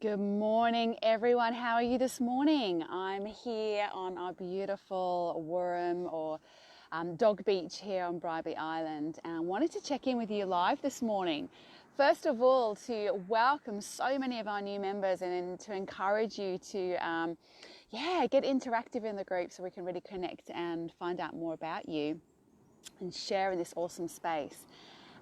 Good morning, everyone. How are you this morning? I'm here on our beautiful Wirrum or Dog Beach here on Bribie Island, and I wanted to check in with you live this morning. First of all, to welcome so many of our new members and to encourage you to, get interactive in the group so we can really connect and find out more about you and share in this awesome space.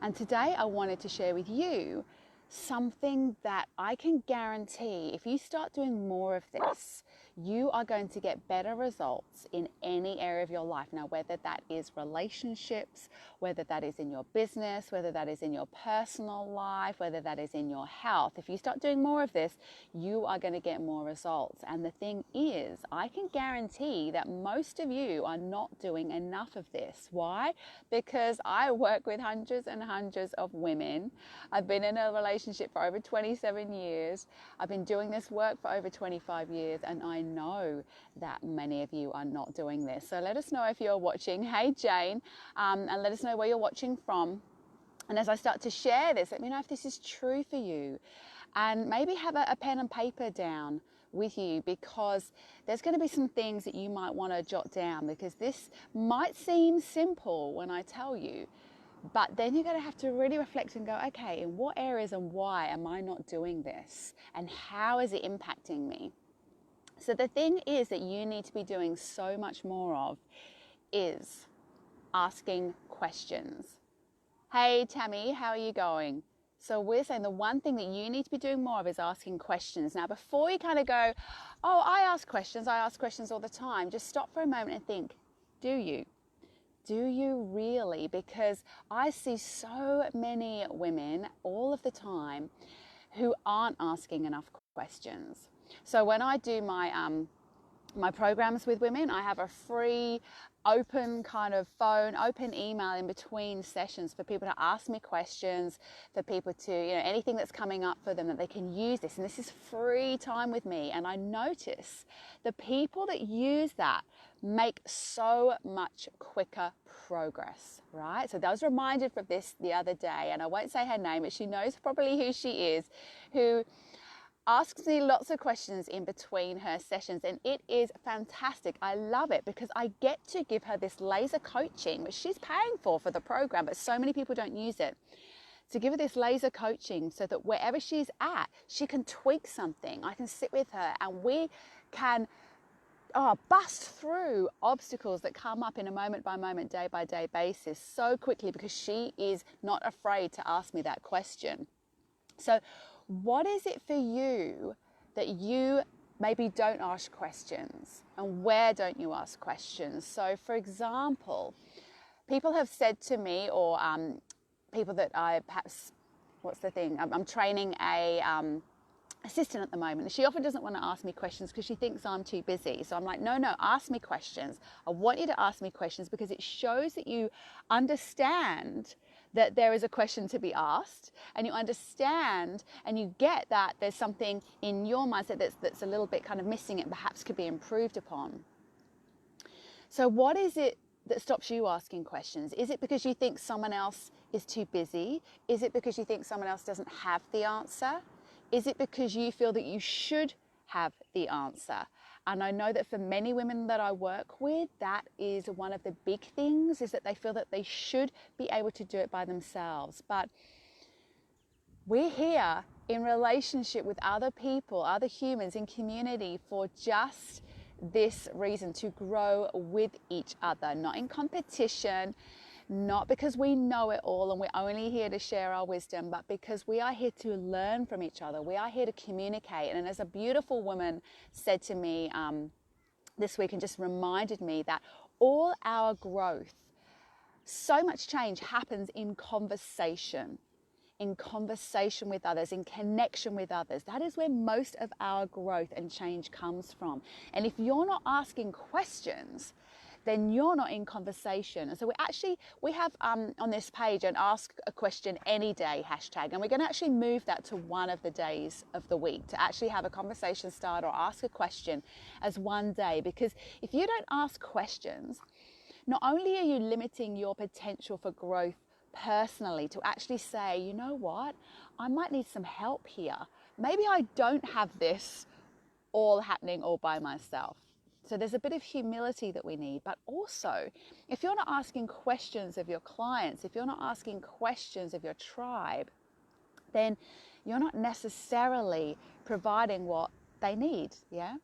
And today I wanted to share with you something that I can guarantee if you start doing more of this, you are going to get better results in any area of your life. Now, whether that is relationships, whether that is in your business, whether that is in your personal life, whether that is in your health, if you start doing more of this, you are going to get more results. And the thing is, I can guarantee that most of you are not doing enough of this. Why? Because I work with hundreds and hundreds of women. I've been in a relationship for over 27 years. I've been doing this work for over 25 years, and I know that many of you are not doing this. So let us know if you're watching. Hey, Jane, and let us know where you're watching from. And as I start to share this, let me know if this is true for you. And maybe have a pen and paper down with you, because there's going to be some things that you might want to jot down, because this might seem simple when I tell you, but then you're going to have to really reflect and go, okay, in what areas and why am I not doing this? And how is it impacting me? So the thing is that you need to be doing so much more of is asking questions. Hey, Tammy, how are you going? So we're saying the one thing that you need to be doing more of is asking questions. Now, before you kind of go, oh, I ask questions all the time, just stop for a moment and think, do you? Do you really? Because I see so many women all of the time who aren't asking enough questions. So when I do my programs with women, I have a free open kind of phone, open email in between sessions for people to ask me questions, for people to, anything that's coming up for them that they can use this. And this is free time with me. And I notice the people that use that make so much quicker progress, right? So I was reminded of this the other day, and I won't say her name, but she knows probably who she is, who asks me lots of questions in between her sessions, and it is fantastic. I love it because I get to give her this laser coaching, which she's paying for the program, but so many people don't use it. To give her this laser coaching so that wherever she's at, she can tweak something. I can sit with her and we can bust through obstacles that come up in a moment by moment, day by day basis so quickly, because she is not afraid to ask me that question. So what is it for you that you maybe don't ask questions, and where don't you ask questions? So for example, people have said to me, or people that I perhaps, I'm training a assistant at the moment, and she often doesn't want to ask me questions because she thinks I'm too busy. So I'm like, no, ask me questions. I want you to ask me questions because it shows that you understand that there is a question to be asked, and you understand and you get that there's something in your mindset that's a little bit kind of missing and perhaps could be improved upon. So what is it that stops you asking questions? Is it because you think someone else is too busy? Is it because you think someone else doesn't have the answer? Is it because you feel that you should have the answer? And I know that for many women that I work with, that is one of the big things, is that they feel that they should be able to do it by themselves. But we're here in relationship with other people, other humans in community for just this reason, to grow with each other, not in competition, not because we know it all and we're only here to share our wisdom, but because we are here to learn from each other. We are here to communicate. And as a beautiful woman said to me this week, and just reminded me that all our growth, so much change happens in conversation with others, in connection with others. That is where most of our growth and change comes from. And if you're not asking questions, then you're not in conversation. And so we have on this page an ask a question any day hashtag, and we're going to actually move that to one of the days of the week, to actually have a conversation start or ask a question as one day. Because if you don't ask questions, not only are you limiting your potential for growth personally, to actually say, you know what, I might need some help here. maybe I don't have this all happening all by myself. So there's a bit of humility that we need, but also if you're not asking questions of your clients, if you're not asking questions of your tribe, then you're not necessarily providing what they need, yeah?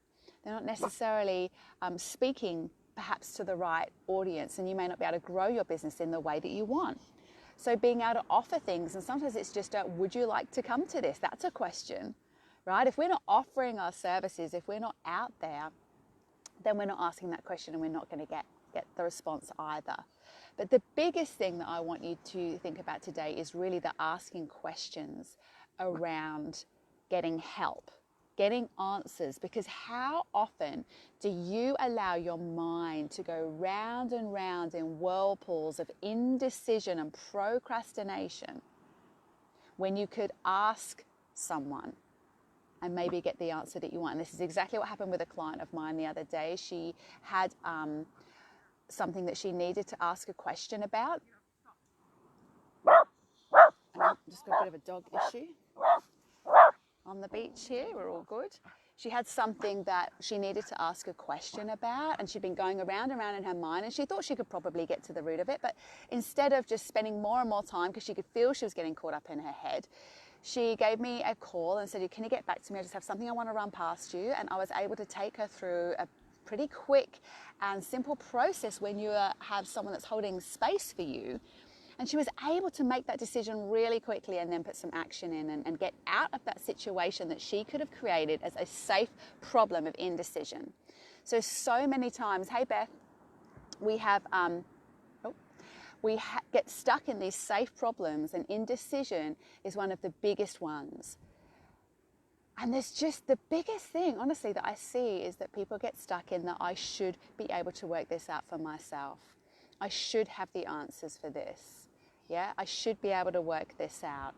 They're not necessarily speaking perhaps to the right audience, and you may not be able to grow your business in the way that you want. So being able to offer things, and sometimes it's just a, would you like to come to this? That's a question, right? If we're not offering our services, if we're not out there, then we're not asking that question, and we're not going to get the response either. But the biggest thing that I want you to think about today is really the asking questions around getting help, getting answers, because how often do you allow your mind to go round and round in whirlpools of indecision and procrastination when you could ask someone and maybe get the answer that you want? And this is exactly what happened with a client of mine the other day. She had something that she needed to ask a question about. And I've just got a bit of a dog issue on the beach here. We're all good. She had something that she needed to ask a question about, and she'd been going around and around in her mind, and she thought she could probably get to the root of it. But instead of just spending more and more time, because she could feel she was getting caught up in her head, she gave me a call and said, can you get back to me? I just have something I want to run past you. And I was able to take her through a pretty quick and simple process when you have someone that's holding space for you. And she was able to make that decision really quickly and then put some action in and get out of that situation that she could have created as a safe problem of indecision. So many times, hey Beth, we have, get stuck in these safe problems, and indecision is one of the biggest ones. And there's just the biggest thing, honestly, that I see is that people get stuck in that I should be able to work this out for myself. I should have the answers for this. Yeah, I should be able to work this out.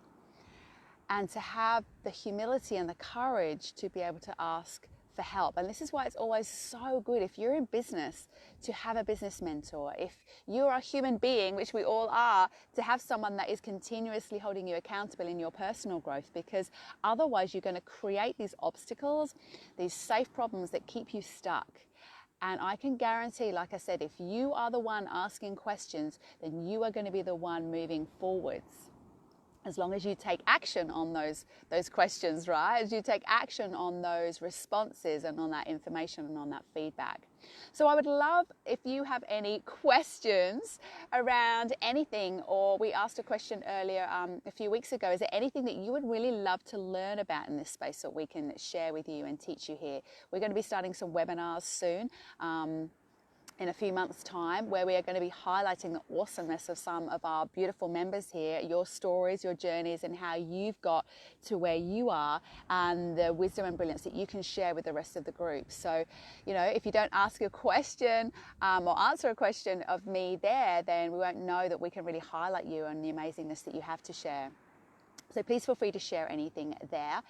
And to have the humility and the courage to be able to ask for help. And this is why it's always so good, if you're in business, to have a business mentor. If you're a human being, which we all are, to have someone that is continuously holding you accountable in your personal growth, because otherwise you're going to create these obstacles, these safe problems that keep you stuck. And I can guarantee, like I said, if you are the one asking questions, then you are going to be the one moving forwards. As long as you take action on those questions, right? As you take action on those responses and on that information and on that feedback. So I would love if you have any questions around anything, or we asked a question earlier a few weeks ago, is there anything that you would really love to learn about in this space that we can share with you and teach you here? We're going to be starting some webinars soon. In a few months' time, where we are going to be highlighting the awesomeness of some of our beautiful members here, your stories, your journeys, and how you've got to where you are, and the wisdom and brilliance that you can share with the rest of the group. So, you know, if you don't ask a question or answer a question of me there, then we won't know that we can really highlight you and the amazingness that you have to share. So please feel free to share anything there.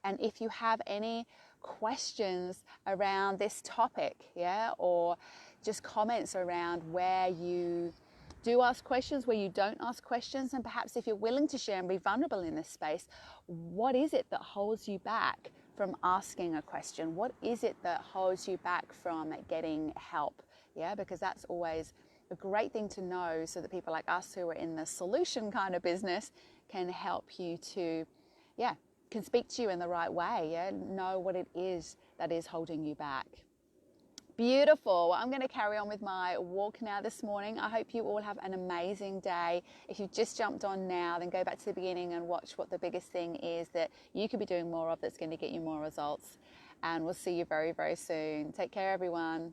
And if you have any questions around this topic, yeah, or just comments around where you do ask questions, where you don't ask questions, and perhaps if you're willing to share and be vulnerable in this space, what is it that holds you back from asking a question? What is it that holds you back from getting help? Yeah, because that's always a great thing to know, so that people like us who are in the solution kind of business can help you to, can speak to you in the right way, know what it is that is holding you back. Beautiful. Well, I'm going to carry on with my walk now this morning. I hope you all have an amazing day. If you've just jumped on now, then go back to the beginning and watch what the biggest thing is that you could be doing more of that's going to get you more results. And we'll see you very, very soon. Take care, everyone.